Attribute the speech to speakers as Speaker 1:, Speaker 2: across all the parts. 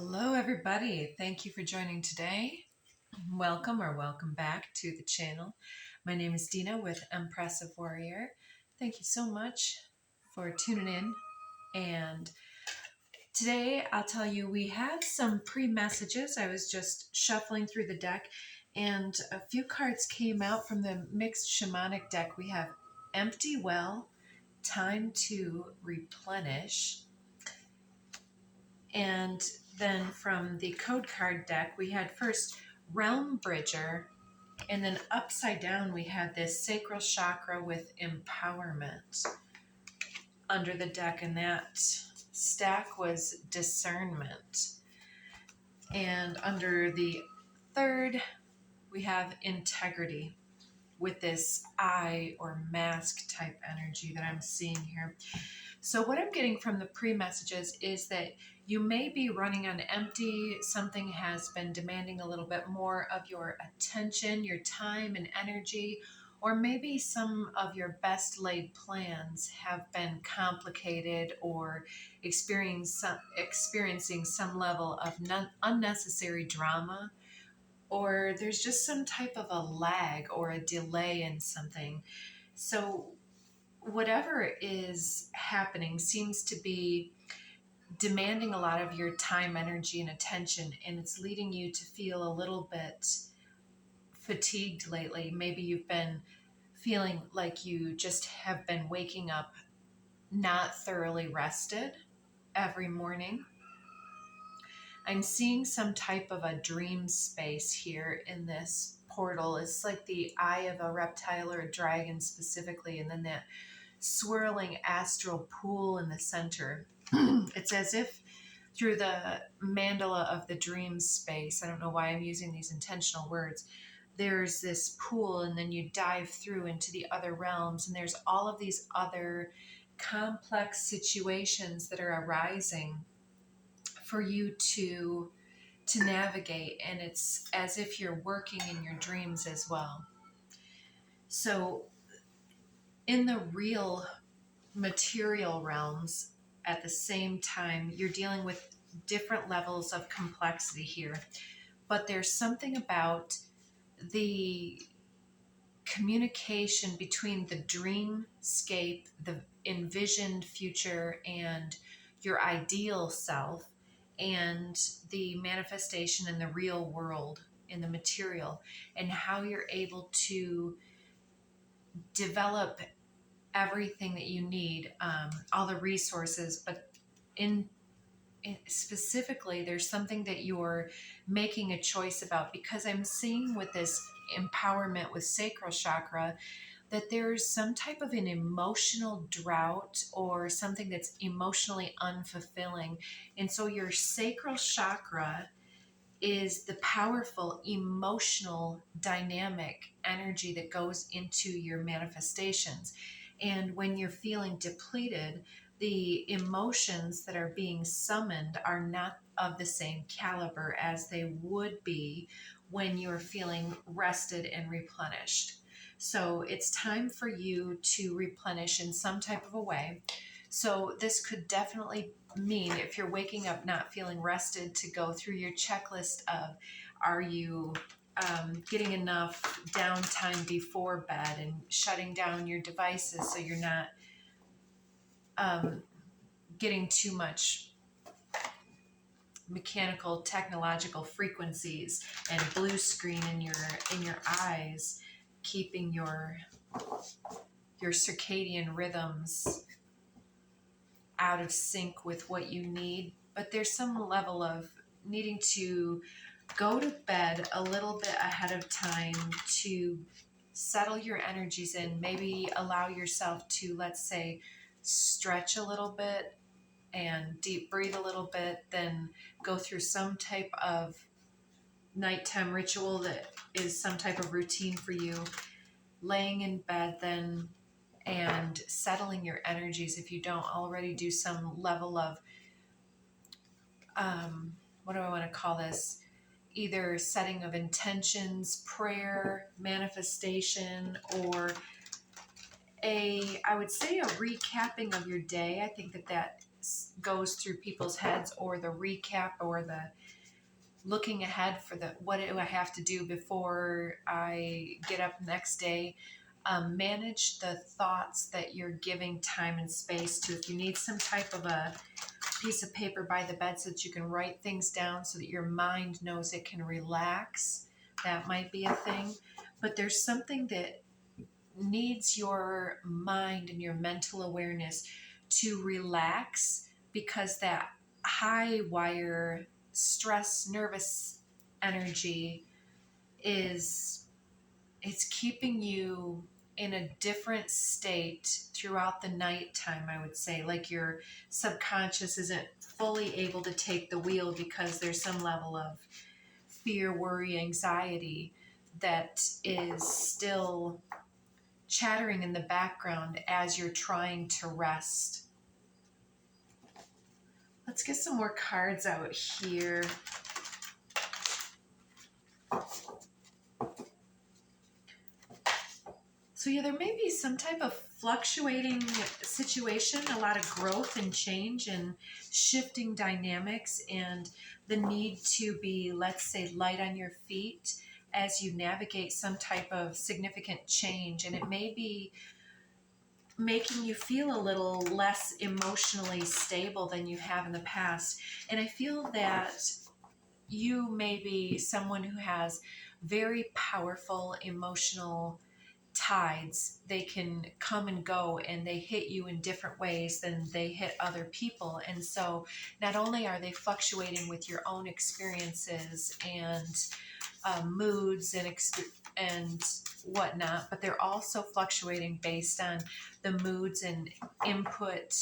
Speaker 1: Hello, everybody. Thank you for joining today. Welcome or welcome back to the channel. My name is Dina with Impressive Warrior. Thank you so much for tuning in. And today I'll tell you we have some pre-messages. I was just shuffling through the deck and a few cards came out from the mixed shamanic deck. We have Empty Well, Time to Replenish. And then from the code card deck, we had first Realm Bridger, and then upside down we had this Sacral Chakra with Empowerment under the deck, and that stack was Discernment. And under the third, we have Integrity with this eye or mask type energy that I'm seeing here. So what I'm getting from the pre-messages is that you may be running on empty. Something has been demanding a little bit more of your attention, your time and energy, or maybe some of your best laid plans have been complicated or experiencing some level of unnecessary drama, or there's just some type of a lag or a delay in something. So whatever is happening seems to be demanding a lot of your time, energy, and attention, and it's leading you to feel a little bit fatigued lately. Maybe you've been feeling like you just have been waking up not thoroughly rested every morning. I'm seeing some type of a dream space here in this portal. It's like the eye of a reptile or a dragon specifically, and then that swirling astral pool in the center. It's as if through the mandala of the dream space, I don't know why I'm using these intentional words, there's this pool, and then you dive through into the other realms, and there's all of these other complex situations that are arising for you to navigate, and it's as if you're working in your dreams as well. So in the real material realms, at the same time, you're dealing with different levels of complexity here, but there's something about the communication between the dreamscape, the envisioned future, and your ideal self, and the manifestation in the real world, in the material, and how you're able to develop everything that you need, all the resources, but in specifically, there's something that you're making a choice about, because I'm seeing with this empowerment with sacral chakra that there's some type of an emotional drought or something that's emotionally unfulfilling. And so your sacral chakra is the powerful emotional dynamic energy that goes into your manifestations. And when you're feeling depleted, the emotions that are being summoned are not of the same caliber as they would be when you're feeling rested and replenished. So it's time for you to replenish in some type of a way. So this could definitely mean, if you're waking up not feeling rested, to go through your checklist of, are you getting enough downtime before bed and shutting down your devices so you're not getting too much mechanical technological frequencies and blue screen in your eyes, keeping your circadian rhythms out of sync with what you need. But there's some level of needing to go to bed a little bit ahead of time to settle your energies in, maybe allow yourself to, let's say, stretch a little bit and deep breathe a little bit, then go through some type of nighttime ritual that is some type of routine for you, laying in bed then, and settling your energies if you don't already do some level of, what do I want to call this? Either setting of intentions, prayer, manifestation, or I would say a recapping of your day. I think that goes through people's heads, or the recap, or the looking ahead for the what do I have to do before I get up next day. Manage the thoughts that you're giving time and space to. If you need some type of a piece of paper by the bed so that you can write things down so that your mind knows it can relax, that might be a thing. But there's something that needs your mind and your mental awareness to relax, because that high wire stress, nervous energy it's keeping you in a different state throughout the nighttime, I would say. Like your subconscious isn't fully able to take the wheel because there's some level of fear, worry, anxiety that is still chattering in the background as you're trying to rest. Let's get some more cards out here. So yeah, there may be some type of fluctuating situation, a lot of growth and change and shifting dynamics, and the need to be, let's say, light on your feet as you navigate some type of significant change. And it may be making you feel a little less emotionally stable than you have in the past. And I feel that you may be someone who has very powerful emotional tides. They can come and go, and they hit you in different ways than they hit other people. And so not only are they fluctuating with your own experiences and moods and whatnot, but they're also fluctuating based on the moods and input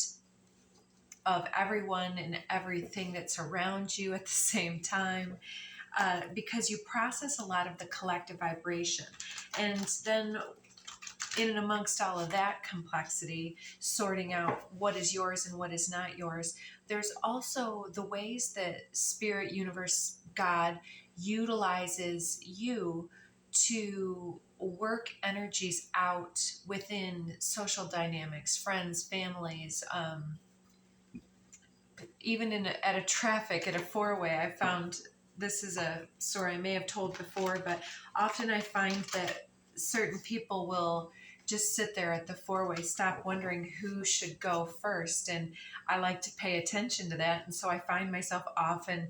Speaker 1: of everyone and everything that's around you at the same time, because you process a lot of the collective vibration. And then in and amongst all of that complexity, sorting out what is yours and what is not yours, there's also the ways that Spirit, Universe, God utilizes you to work energies out within social dynamics, friends, families, even at a traffic, at a four-way. I found, this is a story I may have told before, but often I find that certain people will just sit there at the four-way, stop wondering who should go first. And I like to pay attention to that. And so I find myself often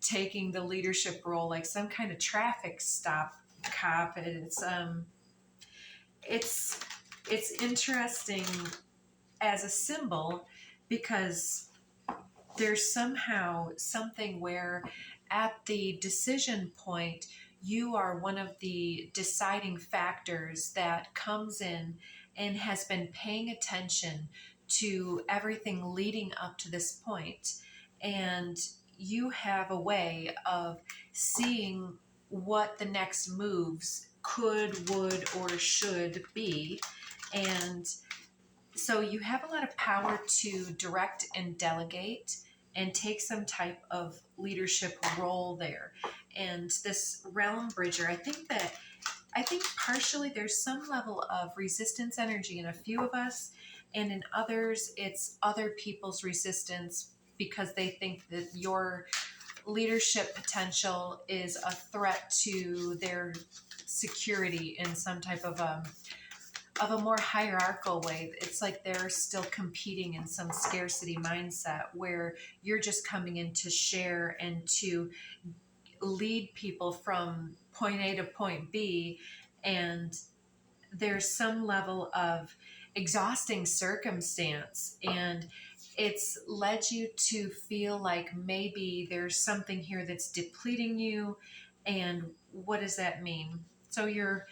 Speaker 1: taking the leadership role, like some kind of traffic stop cop. And it's interesting as a symbol, because there's somehow something where at the decision point, you are one of the deciding factors that comes in and has been paying attention to everything leading up to this point. And you have a way of seeing what the next moves could, would, or should be. And so you have a lot of power to direct and delegate and take some type of leadership role there. And this realm bridger, I think partially there's some level of resistance energy in a few of us, and in others it's other people's resistance because they think that your leadership potential is a threat to their security in some type of a more hierarchical way. It's like they're still competing in some scarcity mindset where you're just coming in to share and to lead people from point A to point B. And there's some level of exhausting circumstance, and it's led you to feel like maybe there's something here that's depleting you. And what does that mean? So you're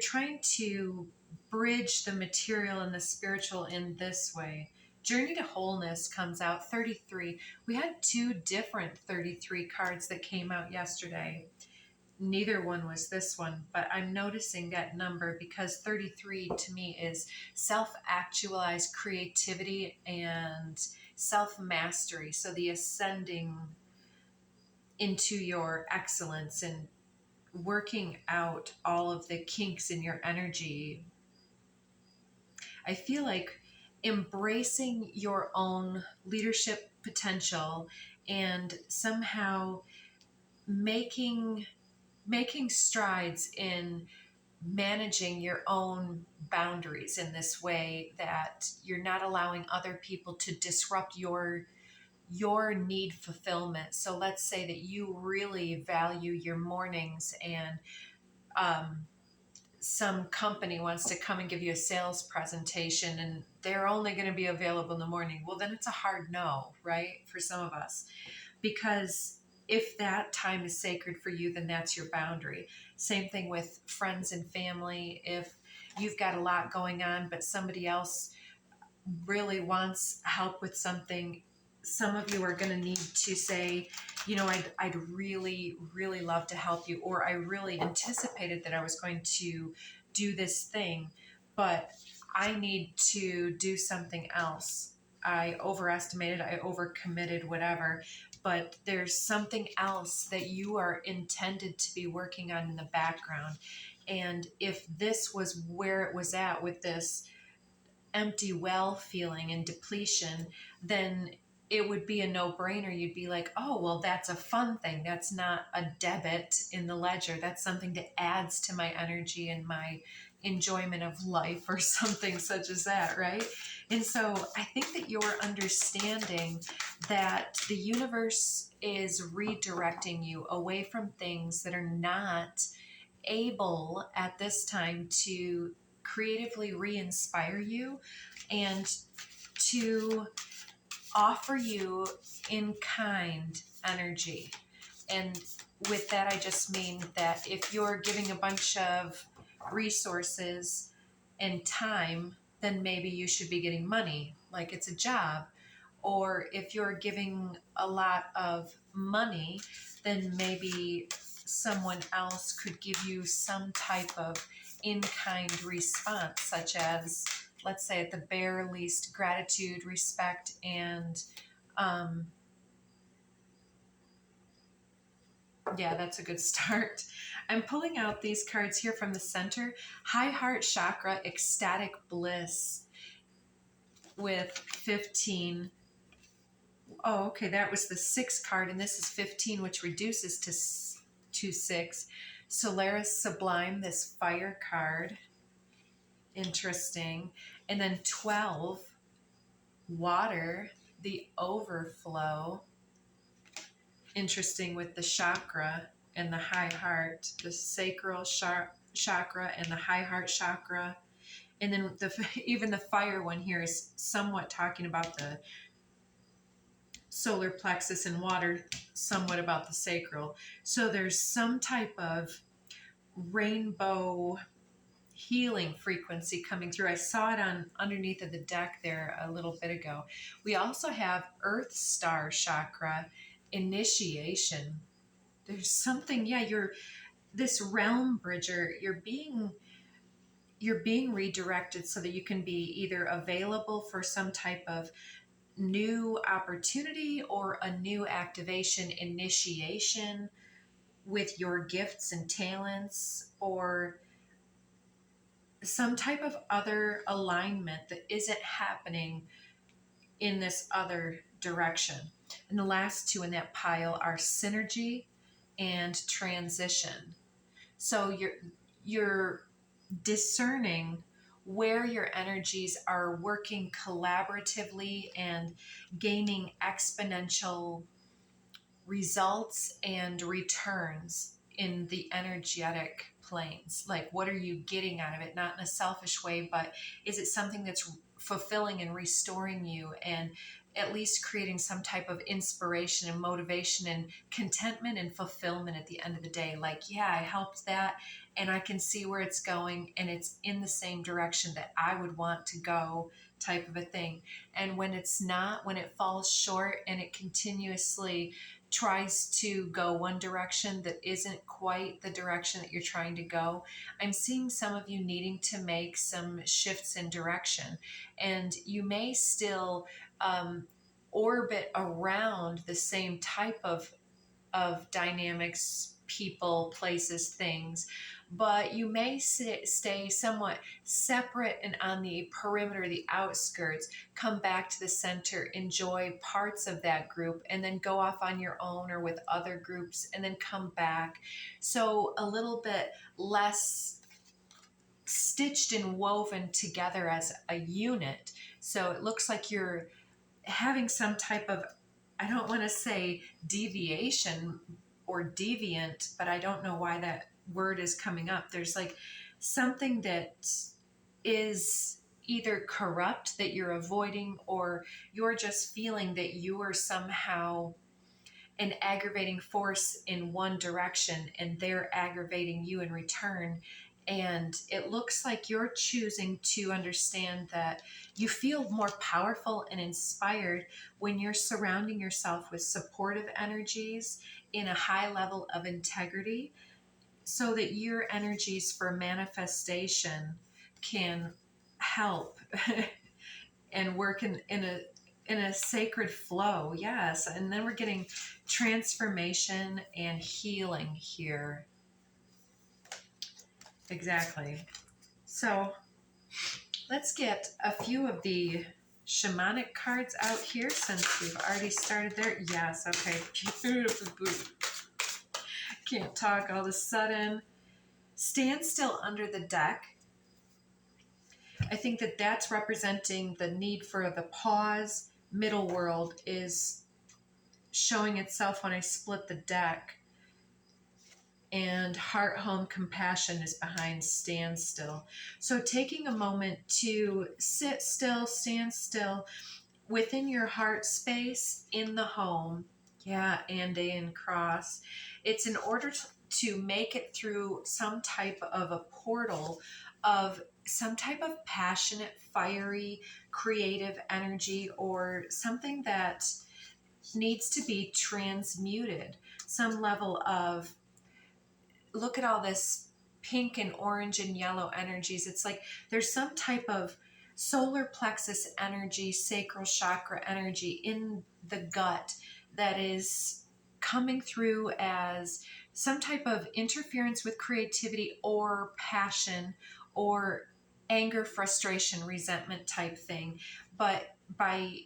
Speaker 1: trying to bridge the material and the spiritual in this way. Journey to Wholeness comes out 33. We had two different 33 cards that came out yesterday. Neither one was this one, but I'm noticing that number because 33 to me is self-actualized creativity and self-mastery. So the ascending into your excellence and working out all of the kinks in your energy. I feel like embracing your own leadership potential and somehow making strides in managing your own boundaries in this way that you're not allowing other people to disrupt your need fulfillment. So let's say that you really value your mornings, and um, some company wants to come and give you a sales presentation and they're only going to be available in the morning. Well, then it's a hard no, right? For some of us, because if that time is sacred for you, then that's your boundary. Same thing with friends and family. If you've got a lot going on, but somebody else really wants help with something, some of you are going to need to say, you know, I'd really, really love to help you, or I really anticipated that I was going to do this thing, but I need to do something else. I overestimated, I overcommitted, whatever, but there's something else that you are intended to be working on in the background. And if this was where it was at with this empty well feeling and depletion, then it would be a no-brainer. You'd be like, oh, well, that's a fun thing. That's not a debit in the ledger. That's something that adds to my energy and my enjoyment of life, or something such as that, right? And so I think that you're understanding that the universe is redirecting you away from things that are not able at this time to creatively re-inspire you and to offer you in kind energy. And with that, I just mean that if you're giving a bunch of resources and time, then maybe you should be getting money, like it's a job. Or if you're giving a lot of money, then maybe someone else could give you some type of in-kind response, such as, let's say at the bare least, gratitude, respect, and yeah, that's a good start. I'm pulling out these cards here from the center. High Heart Chakra, Ecstatic Bliss with 15. Oh, okay, that was the 6 card, and this is 15, which reduces to 6. Solaris Sublime, this fire card. Interesting. And then 12, Water, the overflow. Interesting with the chakra and the high heart, the sacral chakra and the high heart chakra. And then even the fire one here is somewhat talking about the solar plexus, and water somewhat about the sacral. So there's some type of rainbow healing frequency coming through. I saw it on underneath of the deck there a little bit ago. We also have Earth Star Chakra, Initiation. There's something, yeah, you're this realm bridger. You're being redirected so that you can be either available for some type of new opportunity or a new activation, initiation with your gifts and talents, or some type of other alignment that isn't happening in this other direction. And the last two in that pile are synergy and transition. So you're discerning where your energies are working collaboratively and gaining exponential results and returns in the energetic planes. Like, what are you getting out of it? Not in a selfish way, but is it something that's fulfilling and restoring you, and at least creating some type of inspiration and motivation and contentment and fulfillment at the end of the day? Like, yeah, I helped that, and I can see where it's going, and it's in the same direction that I would want to go, type of a thing. And when it's not, when it falls short and it continuously tries to go one direction that isn't quite the direction that you're trying to go, I'm seeing some of you needing to make some shifts in direction. And you may still orbit around the same type of dynamics, people, places, things, but you may stay somewhat separate and on the perimeter, the outskirts, come back to the center, enjoy parts of that group, and then go off on your own or with other groups, and then come back. So a little bit less stitched and woven together as a unit. So it looks like you're having some type of, I don't want to say deviation or deviant, but I don't know why that word is coming up. There's like something that is either corrupt that you're avoiding, or you're just feeling that you are somehow an aggravating force in one direction and they're aggravating you in return. And it looks like you're choosing to understand that you feel more powerful and inspired when you're surrounding yourself with supportive energies in a high level of integrity, so that your energies for manifestation can help and work in a sacred flow. Yes. And then we're getting transformation and healing here. Exactly. So let's get a few of the shamanic cards out here since we've already started there. Yes. Okay. Beautiful. Can't talk all of a sudden. Stand still under the deck. I think that that's representing the need for the pause. Middle world is showing itself when I split the deck. And heart, home, compassion is behind stand still. So taking a moment to sit still, stand still within your heart space in the home. Yeah, and cross. It's in order to make it through some type of a portal of some type of passionate, fiery, creative energy, or something that needs to be transmuted. Some level of, look at all this pink and orange and yellow energies. It's like there's some type of solar plexus energy, sacral chakra energy in the gut that is coming through as some type of interference with creativity or passion or anger, frustration, resentment type thing. But by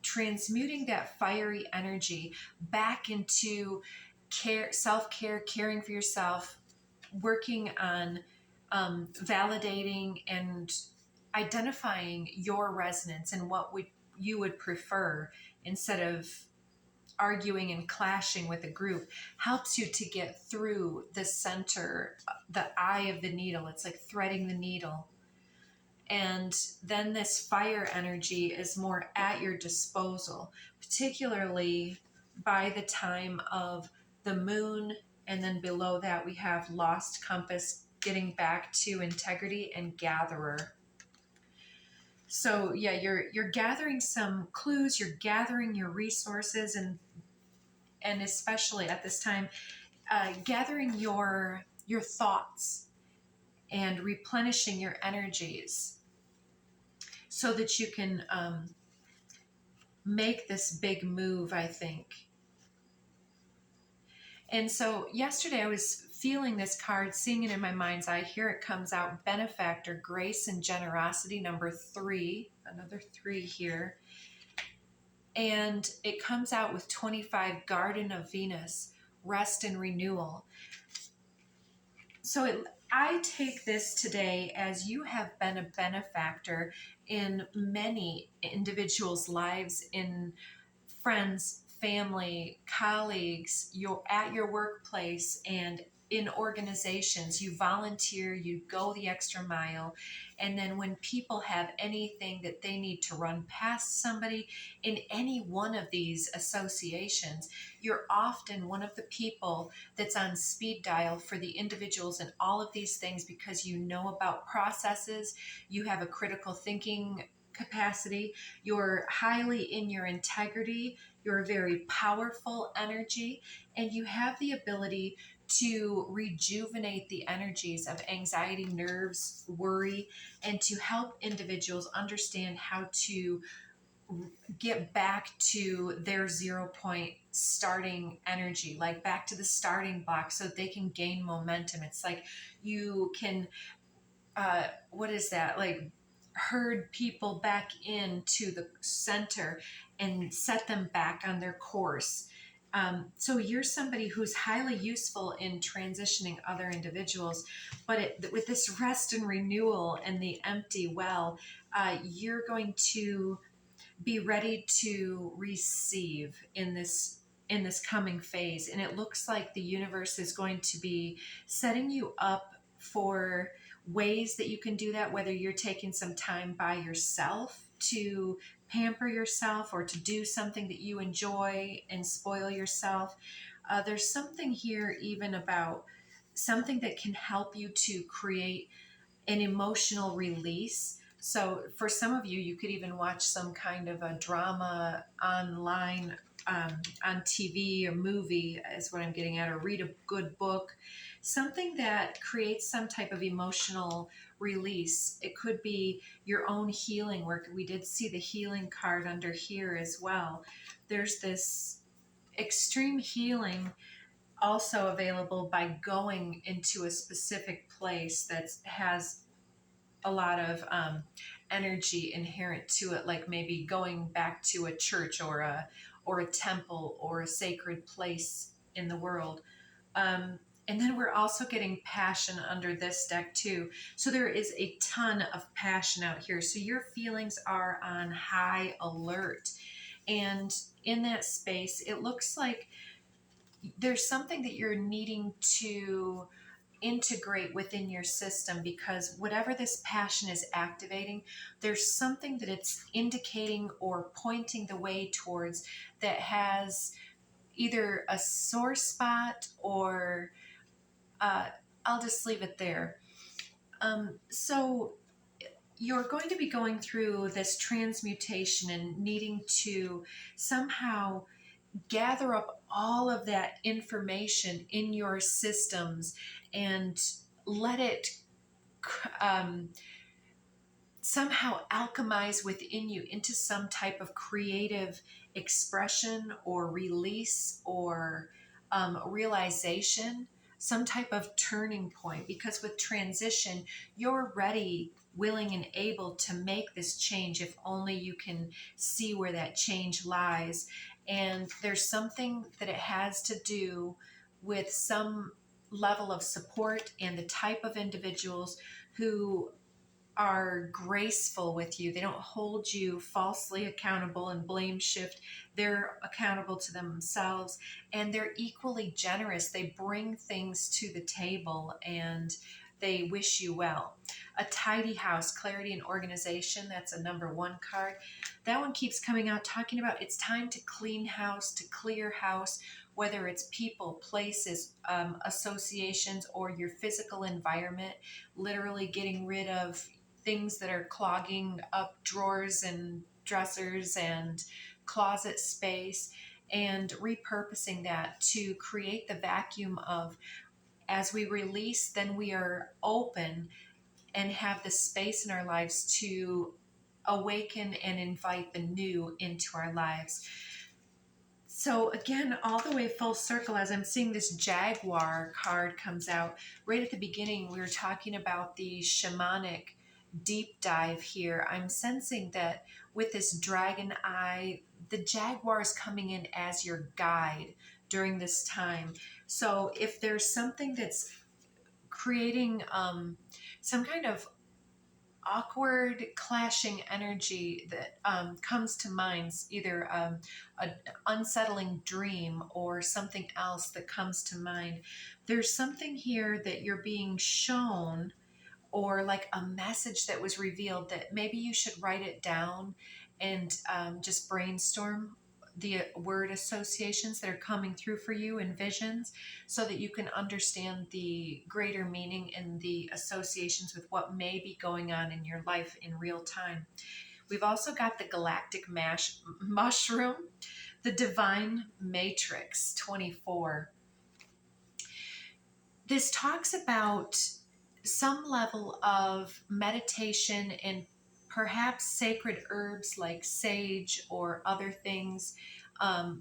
Speaker 1: transmuting that fiery energy back into care, self-care, caring for yourself, working on validating and identifying your resonance and what you would prefer, instead of arguing and clashing with a group, helps you to get through the center, the eye of the needle. It's like threading the needle. And then this fire energy is more at your disposal, particularly by the time of the moon. And then below that, we have lost compass, getting back to integrity, and gatherer. So yeah, you're gathering some clues, you're gathering your resources, and especially at this time, gathering your thoughts and replenishing your energies so that you can make this big move, I think. And so yesterday I was feeling this card, seeing it in my mind's eye. Here it comes out, benefactor, grace and generosity, number 3, another 3 here. And it comes out with 25, Garden of Venus, rest and renewal. So I take this today as you have been a benefactor in many individuals' lives, in friends, family, colleagues, at your workplace, and in organizations. You volunteer, you go the extra mile. And then when people have anything that they need to run past somebody in any one of these associations, you're often one of the people that's on speed dial for the individuals in all of these things, because you know about processes, you have a critical thinking capacity, you're highly in your integrity, you're a very powerful energy, and you have the ability to rejuvenate the energies of anxiety, nerves, worry, and to help individuals understand how to get back to their 0 point starting energy, like back to the starting block so they can gain momentum. It's like you can, what is that? Like herd people back into the center and set them back on their course. So you're somebody who's highly useful in transitioning other individuals, but with this rest and renewal and the empty well, you're going to be ready to receive in this coming phase. And it looks like the universe is going to be setting you up for ways that you can do that, whether you're taking some time by yourself to pamper yourself or to do something that you enjoy and spoil yourself. There's something here even about something that can help you to create an emotional release. So for some of you, you could even watch some kind of a drama online, on TV or movie is what I'm getting at, or read a good book, something that creates some type of emotional release. It could be your own healing work. We did see the healing card under here as well. There's this extreme healing also available by going into a specific place that has a lot of energy inherent to it, like maybe going back to a church or a temple or a sacred place in the world. And then we're also getting passion under this deck too. So there is a ton of passion out here. So your feelings are on high alert. And in that space, it looks like there's something that you're needing to integrate within your system, because whatever this passion is activating, there's something that it's indicating or pointing the way towards that has either a sore spot or I'll just leave it there. So you're going to be going through this transmutation and needing to somehow gather up all of that information in your systems and let it somehow alchemize within you into some type of creative expression or release or realization, some type of turning point. Because with transition, you're ready, willing, and able to make this change if only you can see where that change lies. And there's something that it has to do with some level of support and the type of individuals who are graceful with you. They don't hold you falsely accountable and blame shift. They're accountable to themselves, and they're equally generous. They bring things to the table and they wish you well. A tidy house, clarity and organization, that's a number 1 card. That one keeps coming out, talking about it's time to clean house, to clear house, whether it's people, places, associations, or your physical environment, literally getting rid of things that are clogging up drawers and dressers and closet space, and repurposing that to create the vacuum of, as we release, then we are open and have the space in our lives to awaken and invite the new into our lives. So again, all the way full circle, as I'm seeing this Jaguar card comes out, right at the beginning, we were talking about the shamanic deep dive here. I'm sensing that with this dragon eye, the Jaguar is coming in as your guide during this time. So if there's something that's creating some kind of awkward clashing energy that comes to mind, either an unsettling dream or something else that comes to mind, there's something here that you're being shown, or like a message that was revealed, that maybe you should write it down and just brainstorm the word associations that are coming through for you in visions, so that you can understand the greater meaning and the associations with what may be going on in your life in real time. We've also got the galactic mushroom, the divine matrix 24. This talks about some level of meditation and perhaps sacred herbs like sage or other things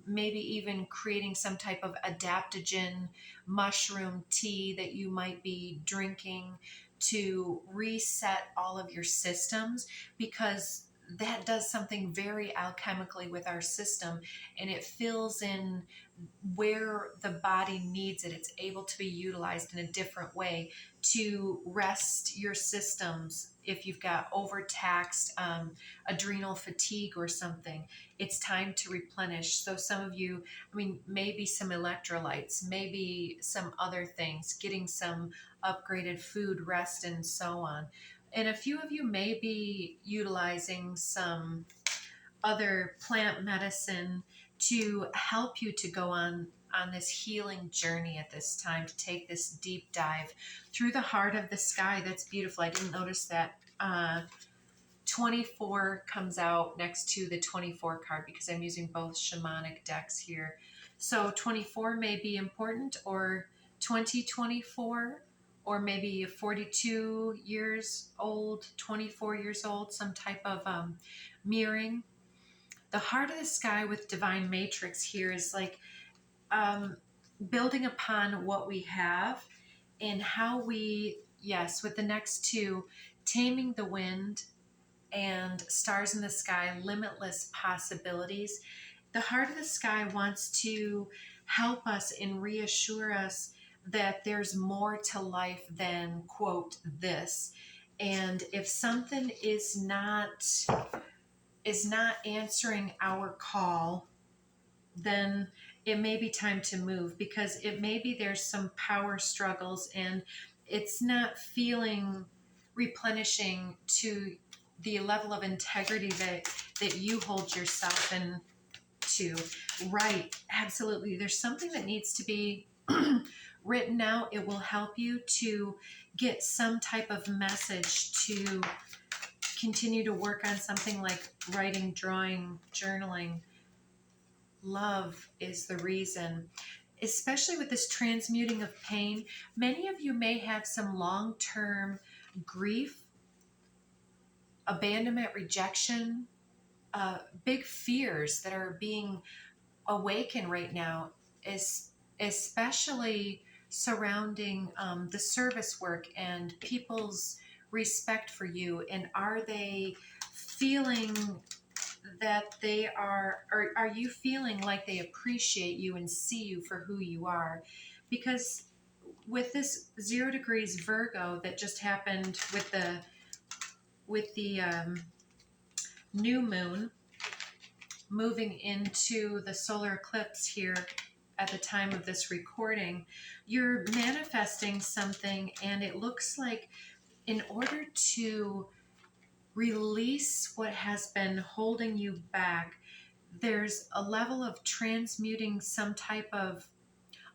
Speaker 1: maybe even creating some type of adaptogen mushroom tea that you might be drinking to reset all of your systems, because that does something very alchemically with our system, and it fills in where the body needs it. It's able to be utilized in a different way to rest your systems. If you've got overtaxed adrenal fatigue or something, it's time to replenish. So some of you, I mean, maybe some electrolytes, maybe some other things, getting some upgraded food, rest, and so on. And a few of you may be utilizing some other plant medicine to help you to go on this healing journey at this time, to take this deep dive through the heart of the sky. That's beautiful. I didn't notice that 24 comes out next to the 24 card because I'm using both shamanic decks here. So 24 may be important, or 2024, or maybe 42 years old, 24 years old, some type of mirroring. The heart of the sky with divine matrix here is like building upon what we have, and how we, yes, with the next two, taming the wind and stars in the sky, limitless possibilities. The heart of the sky wants to help us and reassure us that there's more to life than, quote, this. And if something is not answering our call, then it may be time to move, because it may be there's some power struggles and it's not feeling replenishing to the level of integrity that you hold yourself in to. Right, absolutely. There's something that needs to be written out. It will help you to get some type of message to continue to work on something like writing, drawing, journaling. Love is the reason, especially with this transmuting of pain. Many of you may have some long-term grief, abandonment, rejection, big fears that are being awakened right now, especially surrounding the service work and people's respect for you. And are they feeling that they are, or are you feeling like they appreciate you and see you for who you are? Because with this 0 degrees Virgo that just happened with the new moon moving into the solar eclipse here at the time of this recording, you're manifesting something, and it looks like in order to release what has been holding you back, there's a level of transmuting some type of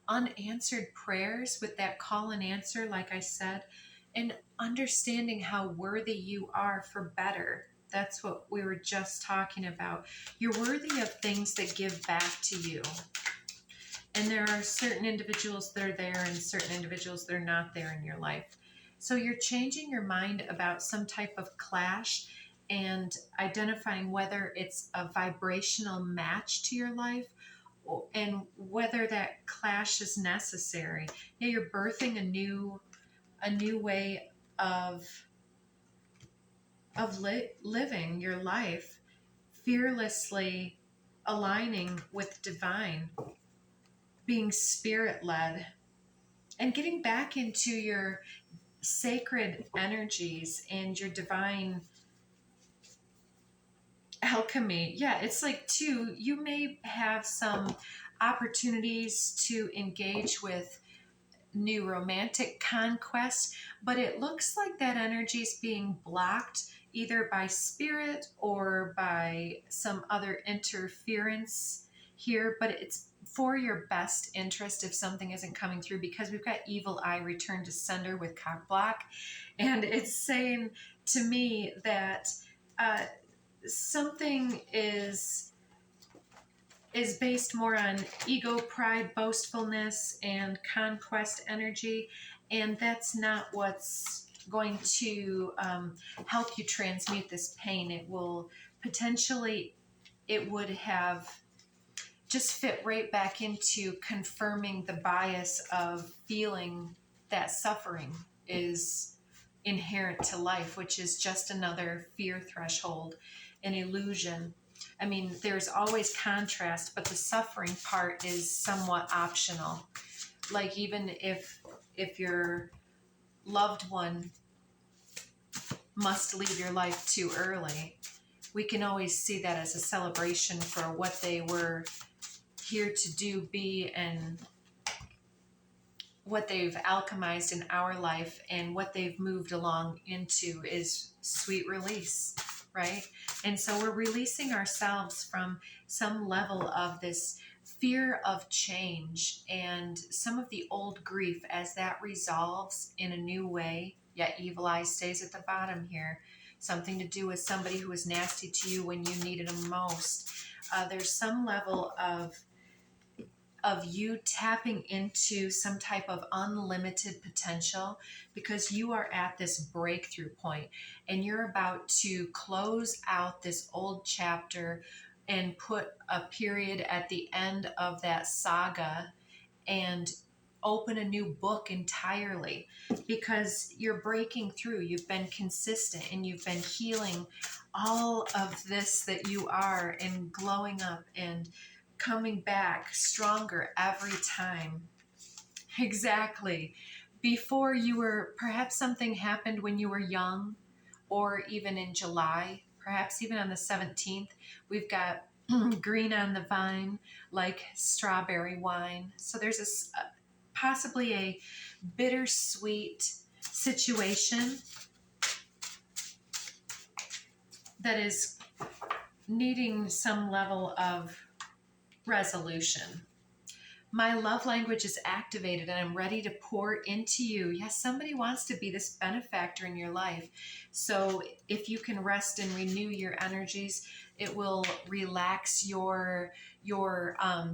Speaker 1: unanswered prayers with that call and answer, like I said, and understanding how worthy you are for better. That's what we were just talking about. You're worthy of things that give back to you. And there are certain individuals that are there and certain individuals that are not there in your life. So you're changing your mind about some type of clash and identifying whether it's a vibrational match to your life and whether that clash is necessary. Yeah, you're birthing a new way of living your life, fearlessly aligning with divine, being spirit-led, and getting back into your sacred energies and your divine alchemy. Yeah, it's like too, you may have some opportunities to engage with new romantic conquest, but it looks like that energy is being blocked either by spirit or by some other interference here, but it's for your best interest if something isn't coming through, because we've got evil eye return to sender with cock block, and it's saying to me that something is based more on ego, pride, boastfulness, and conquest energy, and that's not what's going to help you transmute this pain. It will potentially, it would have just fit right back into confirming the bias of feeling that suffering is inherent to life, which is just another fear threshold, an illusion. I mean, there's always contrast, but the suffering part is somewhat optional. Like even if your loved one must leave your life too early, we can always see that as a celebration for what they were here to do, be, and what they've alchemized in our life, and what they've moved along into is sweet release, right? And so we're releasing ourselves from some level of this fear of change and some of the old grief as that resolves in a new way, yet evil eye stays at the bottom here. Something to do with somebody who was nasty to you when you needed them most. There's some level of you tapping into some type of unlimited potential, because you are at this breakthrough point and you're about to close out this old chapter and put a period at the end of that saga and open a new book entirely, because you're breaking through. You've been consistent and you've been healing all of this that you are, and glowing up and coming back stronger every time. Exactly. Before you were, perhaps something happened when you were young, or even in July, perhaps even on the 17th, we've got green on the vine, like strawberry wine. So there's possibly a bittersweet situation that is needing some level of resolution. My love language is activated and I'm ready to pour into you. Yes, somebody wants to be this benefactor in your life. So if you can rest and renew your energies, it will relax your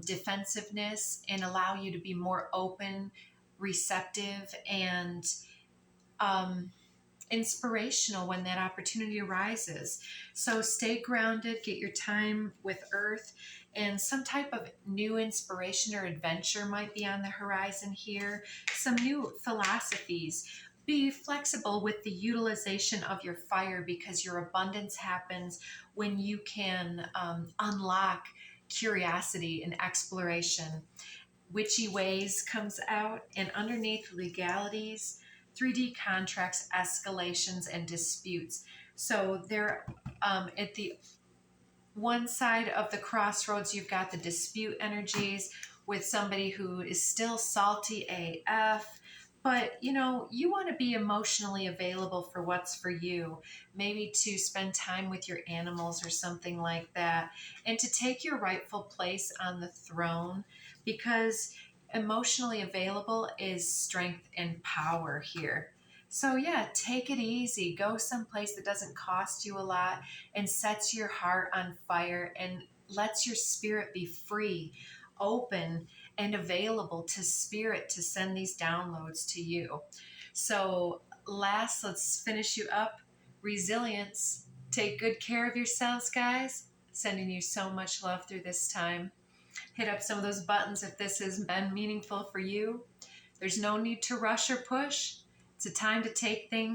Speaker 1: defensiveness and allow you to be more open, receptive, and inspirational when that opportunity arises. So stay grounded, get your time with Earth, and some type of new inspiration or adventure might be on the horizon here. Some new philosophies. Be flexible with the utilization of your fire, because your abundance happens when you can unlock curiosity and exploration. Witchy Ways comes out, and underneath legalities, 3D contracts, escalations, and disputes. So they're at the one side of the crossroads, you've got the dispute energies with somebody who is still salty AF, but you know, you want to be emotionally available for what's for you, maybe to spend time with your animals or something like that, and to take your rightful place on the throne, because emotionally available is strength and power here. So yeah, take it easy. Go someplace that doesn't cost you a lot and sets your heart on fire and lets your spirit be free, open, and available to spirit to send these downloads to you. So last, let's finish you up. Resilience. Take good care of yourselves, guys. Sending you so much love through this time. Hit up some of those buttons if this has been meaningful for you. There's no need to rush or push. It's a time to take things